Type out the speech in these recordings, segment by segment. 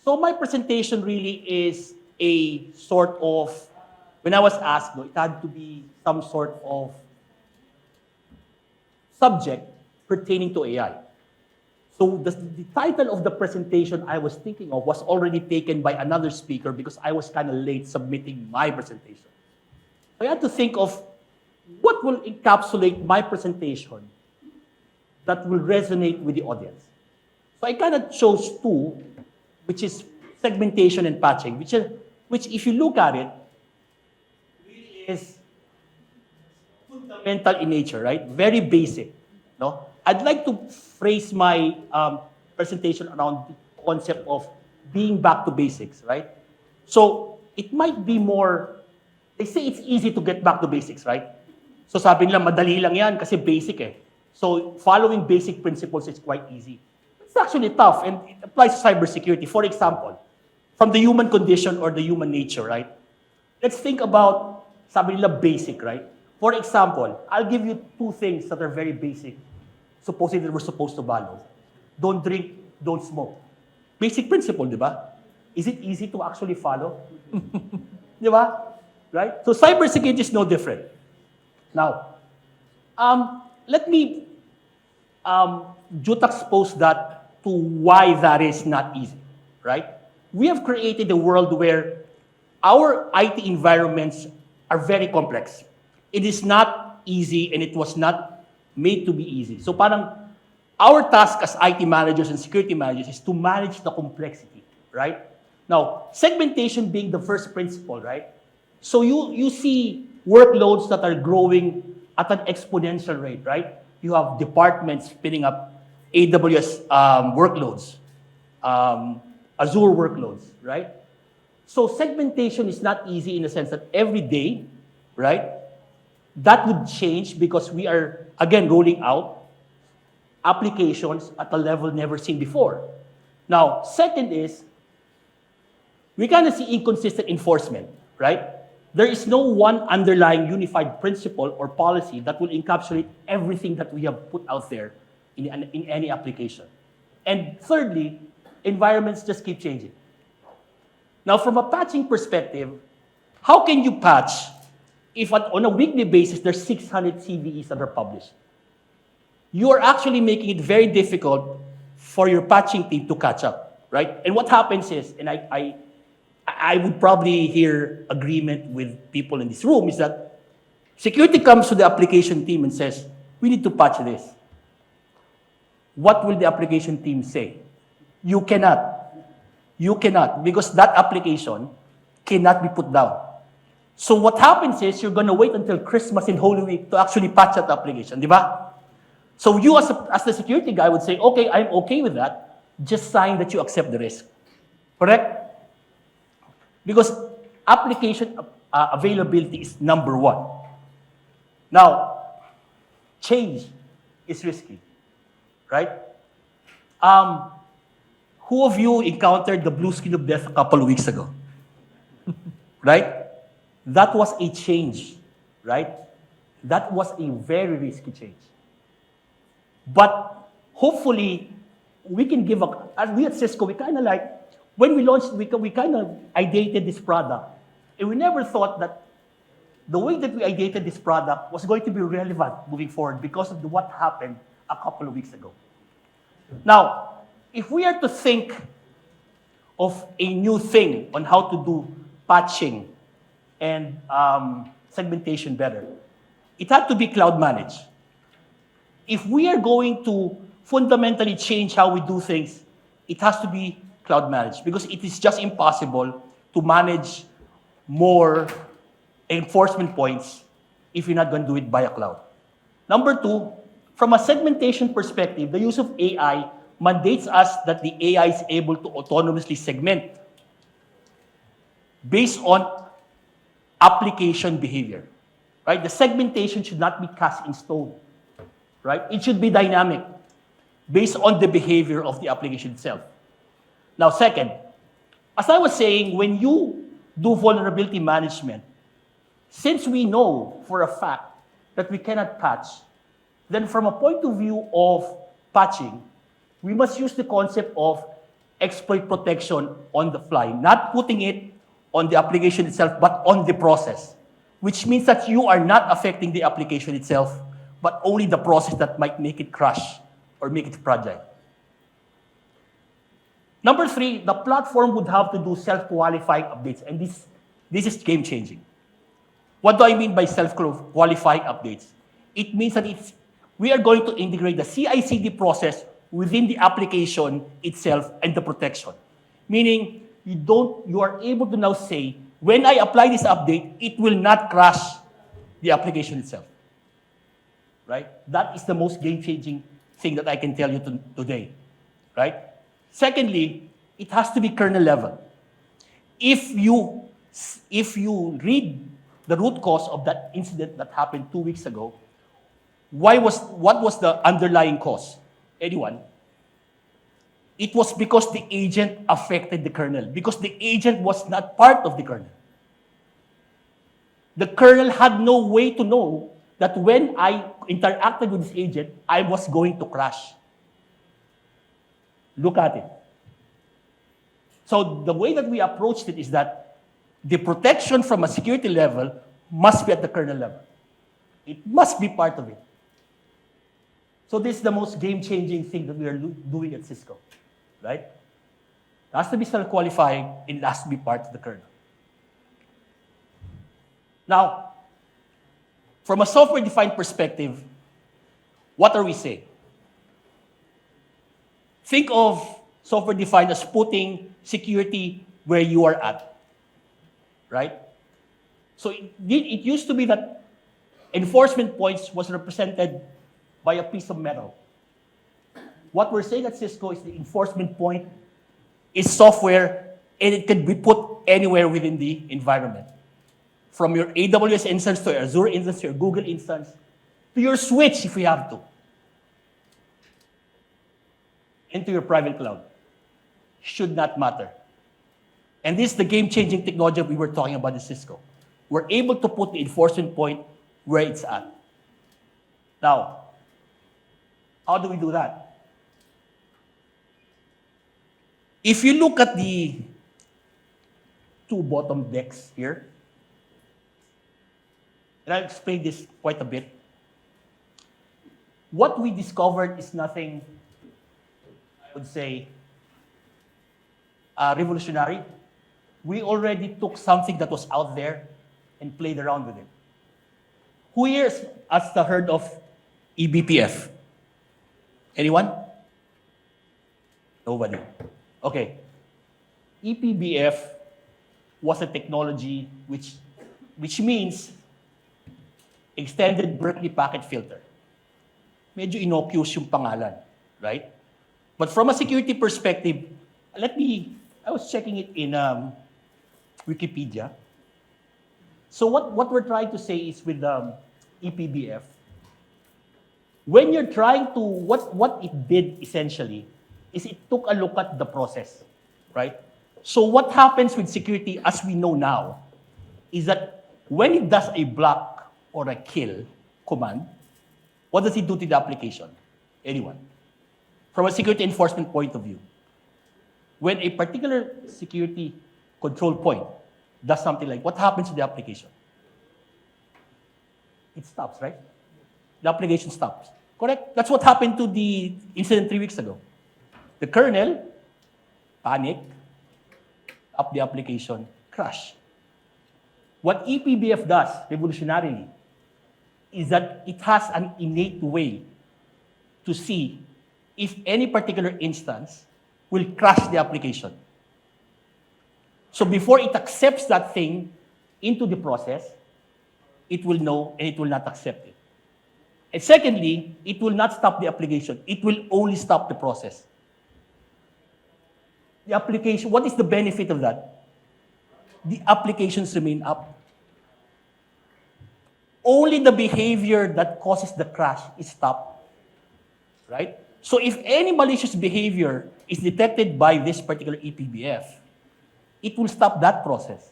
So my presentation really is a sort of, when I was asked, no, it had to be some sort of subject pertaining to AI. So the title of the presentation I was thinking of was already taken by another speaker because I was kind of late submitting my presentation. So I had to think of what will encapsulate my presentation that will resonate with the audience. So I kind of chose two, which is segmentation and patching, which if you look at it, really is fundamental in nature, right? Very basic. No? I'd like to phrase my presentation around the concept of being back to basics, right? So it might be more, they say it's easy to get back to basics, right? So sabi nila, madali lang yan kasi basic eh. So following basic principles is quite easy. It's actually tough, and it applies to cybersecurity. For example, from the human condition or the human nature, right? Let's think about, sabi nila, basic, right? For example, I'll give you two things that are very basic, supposedly we're supposed to follow. Don't drink, don't smoke. Basic principle, di ba? Is it easy to actually follow? Di ba? Right? So cybersecurity is no different. Now, let me juxtapose that to why that is not easy, right? We have created a world where our IT environments are very complex. It is not easy, and it was not made to be easy. So parang our task as IT managers and security managers is to manage the complexity, right? Now, segmentation being the first principle, right? So you see workloads that are growing at an exponential rate, right? You have departments spinning up AWS workloads, Azure workloads, right? So segmentation is not easy in the sense that every day, right? That would change because we are, again, rolling out applications at a level never seen before. Now, second is, we kind of see inconsistent enforcement, right? There is no one underlying unified principle or policy that will encapsulate everything that we have put out there in any application. And thirdly, environments just keep changing. Now, from a patching perspective, how can you patch if on a weekly basis there's 600 CVEs that are published? You are actually making it very difficult for your patching team to catch up, right? And what happens is, and I would probably hear agreement with people in this room, is that security comes to the application team and says, we need to patch this. What will the application team say? You cannot. You cannot, because that application cannot be put down. So what happens is you're going to wait until Christmas and Holy Week to actually patch that application, di ba? So you as the security guy would say, okay, I'm okay with that. Just sign that you accept the risk. Correct? Because application availability is number one. Now, change is risky, right? Who of you encountered the blue screen of death a couple of weeks ago? Right? That was a change, right? That was a very risky change. But hopefully, we can give as we at Cisco, we kind of like, when we launched, we kind of ideated this product. And we never thought that the way that we ideated this product was going to be relevant moving forward because of what happened a couple of weeks ago. Now, if we are to think of a new thing on how to do patching and segmentation better, it had to be cloud managed. If we are going to fundamentally change how we do things, it has to be cloud managed because it is just impossible to manage more enforcement points if you're not going to do it via cloud. Number two, from a segmentation perspective, the use of AI mandates us that the AI is able to autonomously segment based on application behavior, right? The segmentation should not be cast in stone, right? It should be dynamic based on the behavior of the application itself. Now, second, as I was saying, when you do vulnerability management, since we know for a fact that we cannot patch, then from a point of view of patching, we must use the concept of exploit protection on the fly, not putting it on the application itself, but on the process, which means that you are not affecting the application itself, but only the process that might make it crash or make it fragile. Number 3, the platform would have to do self-qualifying updates, and this is game-changing. What do I mean by self-qualifying updates? It means that we are going to integrate the CI/CD process within the application itself and the protection. Meaning, you are able to now say, when I apply this update, it will not crash the application itself. Right? That is the most game-changing thing that I can tell you today. Right? Secondly, it has to be kernel level. If you read the root cause of that incident that happened 2 weeks ago, what was the underlying cause? Anyone? It was because the agent affected the kernel, because the agent was not part of the kernel. The kernel had no way to know that when I interacted with this agent, I was going to crash. Look at it. So the way that we approached it is that the protection from a security level must be at the kernel level. It must be part of it. So this is the most game-changing thing that we are doing at Cisco, right? It has to be self-qualifying, and it has to be part of the kernel. Now, from a software-defined perspective, what are we saying? Think of software-defined as putting security where you are at, right? So it used to be that enforcement points was represented by a piece of metal. What we're saying at Cisco is the enforcement point is software, and it can be put anywhere within the environment. From your AWS instance to your Azure instance to your Google instance, to your switch if you have to, into your private cloud. Should not matter. And this is the game-changing technology we were talking about at Cisco. We're able to put the enforcement point where it's at. Now, how do we do that? If you look at the 2 bottom decks here, and I'll explain this quite a bit. What we discovered is nothing, I would say, revolutionary. We already took something that was out there and played around with it. Who here has heard of eBPF? Anyone? Nobody. Okay. ePBF was a technology which means Extended Berkeley Packet Filter. Medyo innocuous yung pangalan, right? But from a security perspective, I was checking it in Wikipedia. So what we're trying to say is with ePBF, when you're trying to, what it did essentially is it took a look at the process, right? So what happens with security as we know now is that when it does a block or a kill command, what does it do to the application? Anyone? From a security enforcement point of view. When a particular security control point does something like, what happens to the application? It stops, right? The application stops. Correct? That's what happened to the incident 3 weeks ago. The kernel, panic, up the application, crash. What ePBF does, revolutionarily, is that it has an innate way to see if any particular instance will crash the application. So before it accepts that thing into the process, it will know and it will not accept it. And secondly, it will not stop the application. It will only stop the process. The application, what is the benefit of that? The applications remain up. Only the behavior that causes the crash is stopped. Right? So if any malicious behavior is detected by this particular ePBF, it will stop that process.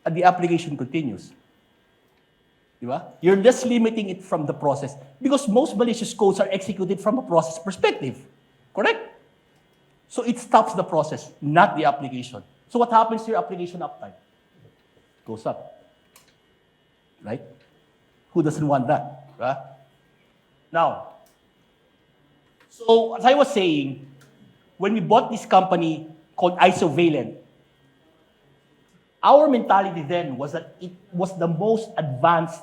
And the application continues. Diba? You're just limiting it from the process because most malicious codes are executed from a process perspective. Correct? So it stops the process, not the application. So what happens to your application uptime? Goes up. Right? Who doesn't want that? Right? Now, so as I was saying, when we bought this company called Isovalent, our mentality then was that it was the most advanced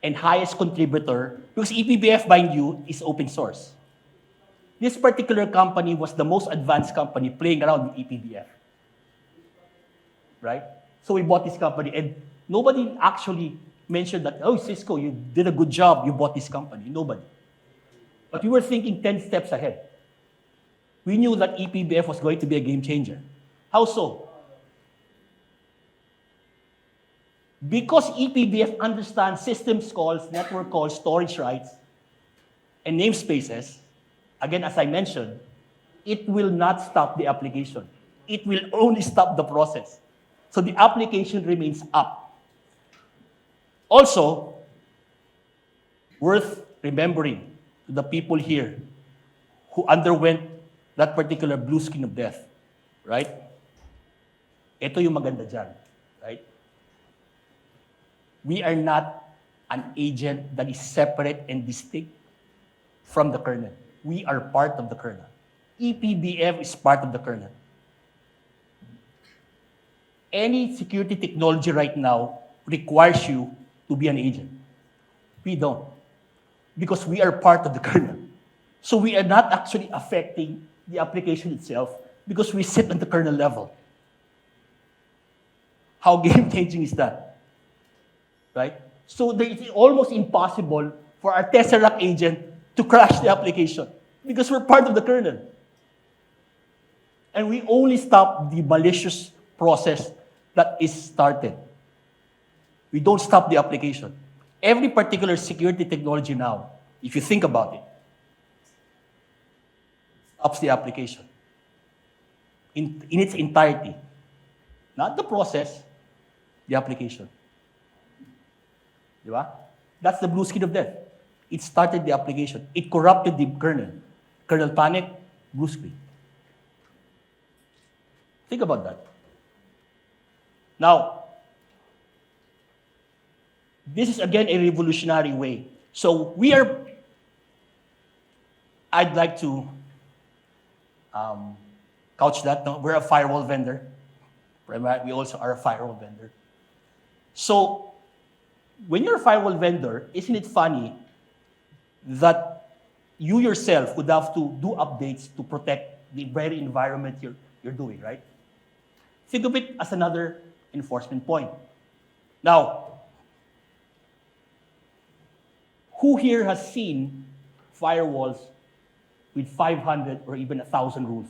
and highest contributor because EPBF, mind you, is open source. This particular company was the most advanced company playing around with EPBF. Right? So we bought this company and nobody actually mentioned that, oh, Cisco, you did a good job, you bought this company. Nobody. But we were thinking 10 steps ahead. We knew that EPBF was going to be a game changer. How so? Because EPBF understands systems calls, network calls, storage rights, and namespaces, again, as I mentioned, it will not stop the application. It will only stop the process. So the application remains up. Also, worth remembering to the people here who underwent that particular blue screen of death, right? Ito yung maganda dyan, right? We are not an agent that is separate and distinct from the kernel. We are part of the kernel. EPBF is part of the kernel. Any security technology right now requires you to be an agent. We don't. Because we are part of the kernel. So we are not actually affecting the application itself because we sit at the kernel level. How game-changing is that? Right? So it's almost impossible for our Tesseract agent to crash the application because we're part of the kernel. And we only stop the malicious process that is started. We don't stop the application. Every particular security technology now, if you think about it, stops the application in its entirety. Not the process, the application. Diba? That's the blue screen of death. It started the application. It corrupted the kernel. Kernel panic, blue screen. Think about that. Now, this is again a revolutionary way. So I'd like to couch that. No? We're a firewall vendor. We also are a firewall vendor. So, when you're a firewall vendor, isn't it funny that you yourself would have to do updates to protect the very environment you're doing, right? Think of it as another enforcement point. Now, who here has seen firewalls with 500 or even 1,000 rules?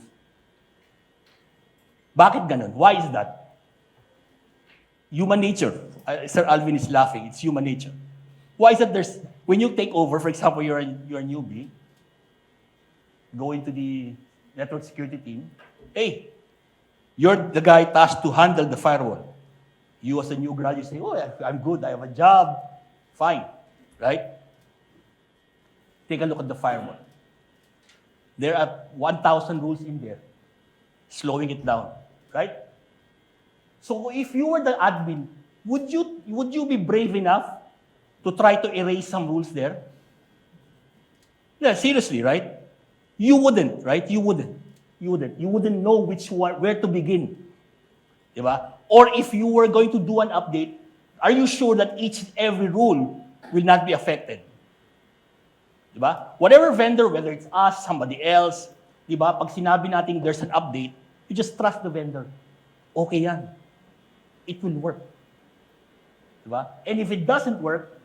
Bakit ganun? Why is that? Human nature. Sir Alvin is laughing. It's human nature. Why is that when you take over, for example, you're a newbie, go into the network security team, hey, you're the guy tasked to handle the firewall. You as a new grad, you say, oh, I'm good, I have a job, fine, right? Take a look at the firewall. There are 1,000 rules in there, slowing it down, right? So if you were the admin, would you be brave enough to try to erase some rules there? Yeah, seriously, right? You wouldn't, right? You wouldn't. You wouldn't know where to begin. Diba? Or if you were going to do an update, are you sure that each and every rule will not be affected? Diba? Whatever vendor, whether it's us, somebody else, diba? Pag sinabi natin there's an update, you just trust the vendor. Okay yan. It will work. Diba? And if it doesn't work,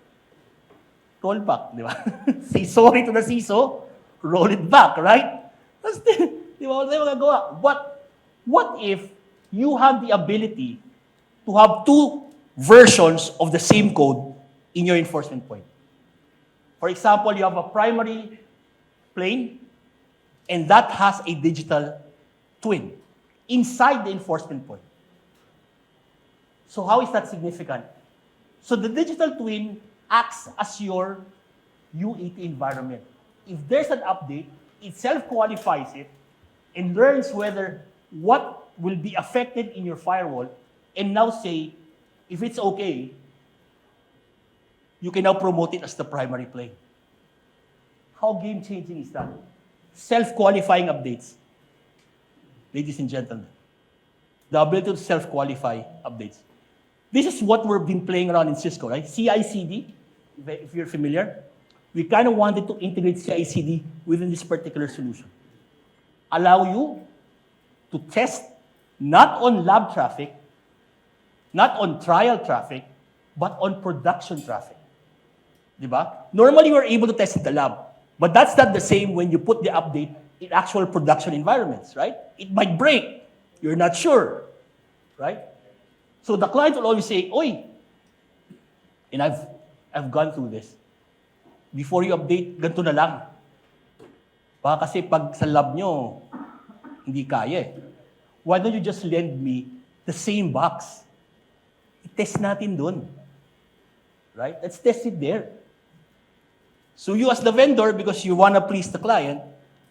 roll back. Diba? Say sorry to the CISO, roll it back, right? That's diba? Wala tayong magagawa. What if you have the ability to have two versions of the same code in your enforcement point? For example, you have a primary plane, and that has a digital twin inside the enforcement point. So how is that significant? So the digital twin acts as your UAT environment. If there's an update, it self-qualifies it, and learns what will be affected in your firewall, and now say, if it's okay, you can now promote it as the primary plane. How game-changing is that? Self-qualifying updates. Ladies and gentlemen, the ability to self-qualify updates. This is what we've been playing around in Cisco, right? CI/CD, if you're familiar. We kind of wanted to integrate CI/CD within this particular solution. Allow you to test not on lab traffic, not on trial traffic, but on production traffic. Diba? Normally, we're able to test in the lab, but that's not the same when you put the update in actual production environments, right? It might break. You're not sure, right? So the client will always say, "Oy," and I've gone through this. Before you update, ganito na lang. Baka kasi pag sa lab nyo, hindi kaya eh. Why don't you just lend me the same box? I-test natin dun. Right? Let's test it there. So you as the vendor, because you want to please the client,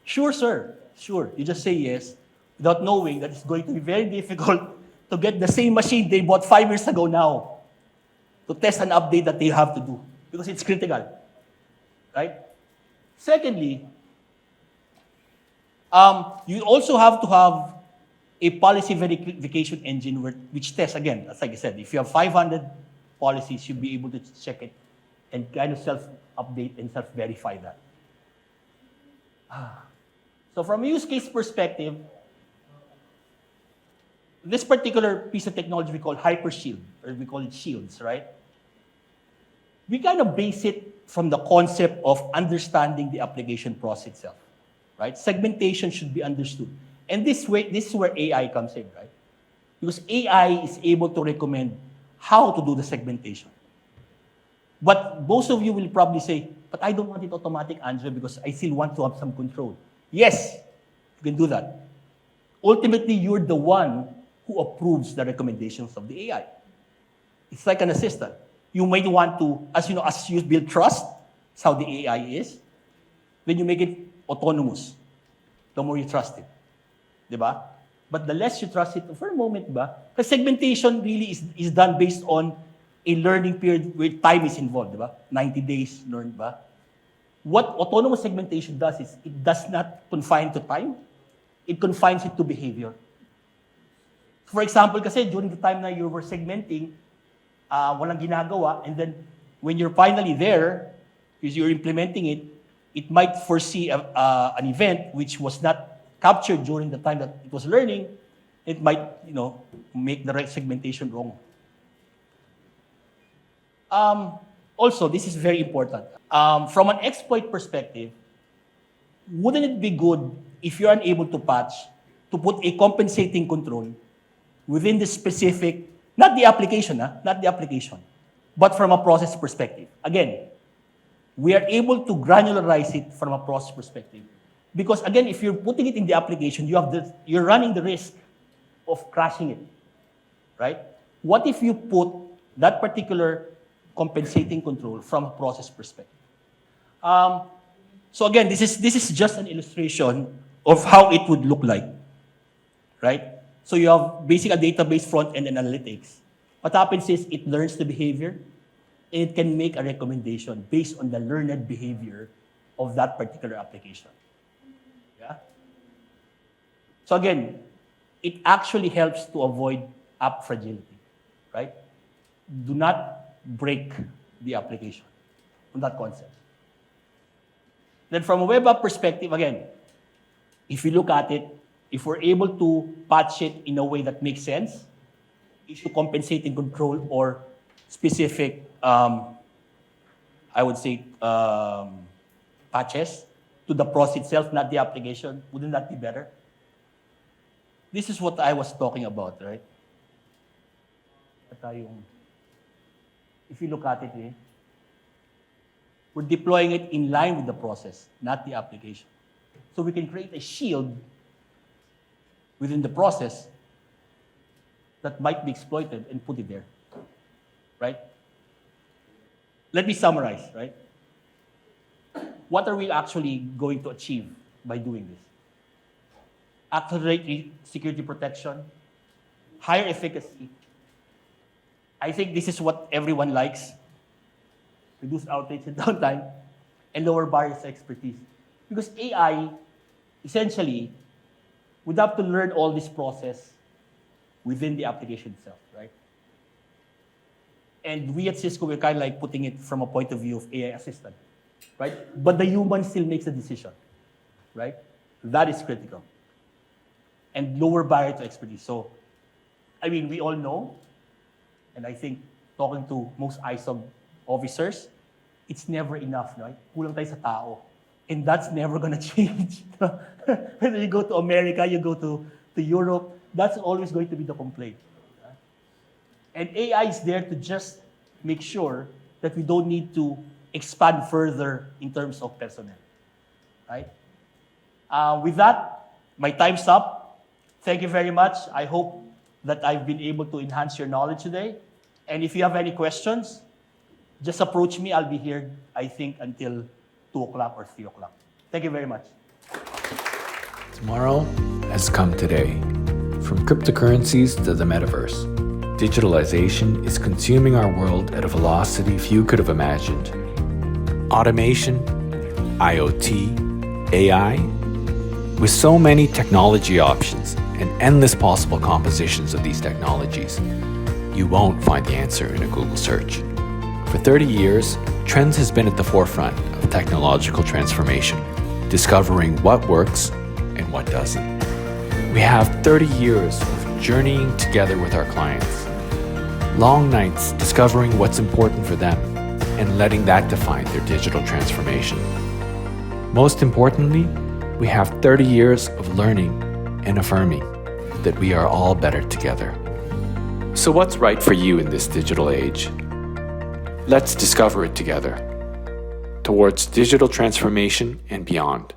sure, sir, sure. You just say yes, without knowing that it's going to be very difficult to get the same machine they bought 5 years ago now to test an update that they have to do, because it's critical. Right? Secondly, you also have to have a policy verification engine which tests, again, as like I said, if you have 500 policies, you'll be able to check it and kind of self-update and self-verify that. So from a use case perspective, this particular piece of technology we call HyperShield, or we call it shields, right? We kind of base it from the concept of understanding the application process itself, right? Segmentation should be understood. And this is where AI comes in, right? Because AI is able to recommend how to do the segmentation. But most of you will probably say, but I don't want it automatic, Andrew, because I still want to have some control. Yes, you can do that. Ultimately, you're the one who approves the recommendations of the AI. It's like an assistant. You might want to, as you build trust, that's how the AI is, then you make it autonomous. The more you trust it. Diba? But the less you trust it, for a moment, diba? Because segmentation really is done based on a learning period where time is involved, diba? 90 days learned, diba? What autonomous segmentation does is it does not confine to time, it confines it to behavior. For example, kasi during the time na you were segmenting, walang ginagawa, and then when you're finally there, because you're implementing it, it might foresee an event which was not captured during the time that it was learning. It might, make the right segmentation wrong. Also, this is very important. From an exploit perspective, wouldn't it be good if you're unable to patch, to put a compensating control within the specific, not the application, but from a process perspective. Again, we are able to granularize it from a process perspective. Because again, if you're putting it in the application, you're running the risk of crashing it, right? What if you put that particular compensating control from a process perspective? So again, this is just an illustration of how it would look like, right? So you have basically a database front-end and analytics. What happens is it learns the behavior, and it can make a recommendation based on the learned behavior of that particular application. Yeah? So again, it actually helps to avoid app fragility, right? Do not break the application on that concept. Then from a web app perspective, again, if you look at it, if we're able to patch it in a way that makes sense, issue compensating control or specific, I would say, patches to the process itself, not the application, wouldn't that be better? This is what I was talking about, right? If you look at it, we're deploying it in line with the process, not the application. So we can create a shield within the process that might be exploited and put it there, right? Let me summarize, right? What are we actually going to achieve by doing this? accelerate security protection, higher efficacy. I think this is what everyone likes. Reduce outage and downtime, and lower barriers to expertise. Because AI, essentially, would have to learn all this process within the application itself, right? And we at Cisco, we're kind of like putting it from a point of view of AI assistant, right? But the human still makes the decision, right? That is critical. And lower barrier to expertise. So, I mean, we all know, and I think talking to most ISOG officers, it's never enough, right? Kulang tayo sa tao. And that's never gonna change. Whether you go to America, you go to Europe, that's always going to be the complaint. And AI is there to just make sure that we don't need to expand further in terms of personnel, right? With that, my time's up. Thank you very much. I hope that I've been able to enhance your knowledge today. And if you have any questions, just approach me. I'll be here, I think, until 2 o'clock or 3 o'clock. Thank you very much. Tomorrow has come today. From cryptocurrencies to the metaverse, digitalization is consuming our world at a velocity few could have imagined. Automation, IoT, AI, with so many technology options and endless possible compositions of these technologies, you won't find the answer in a Google search. For 30 years, Trends has been at the forefront of technological transformation, discovering what works and what doesn't. We have 30 years of journeying together with our clients. Long nights discovering what's important for them and letting that define their digital transformation. Most importantly, we have 30 years of learning and affirming that we are all better together. So what's right for you in this digital age? Let's discover it together towards digital transformation and beyond.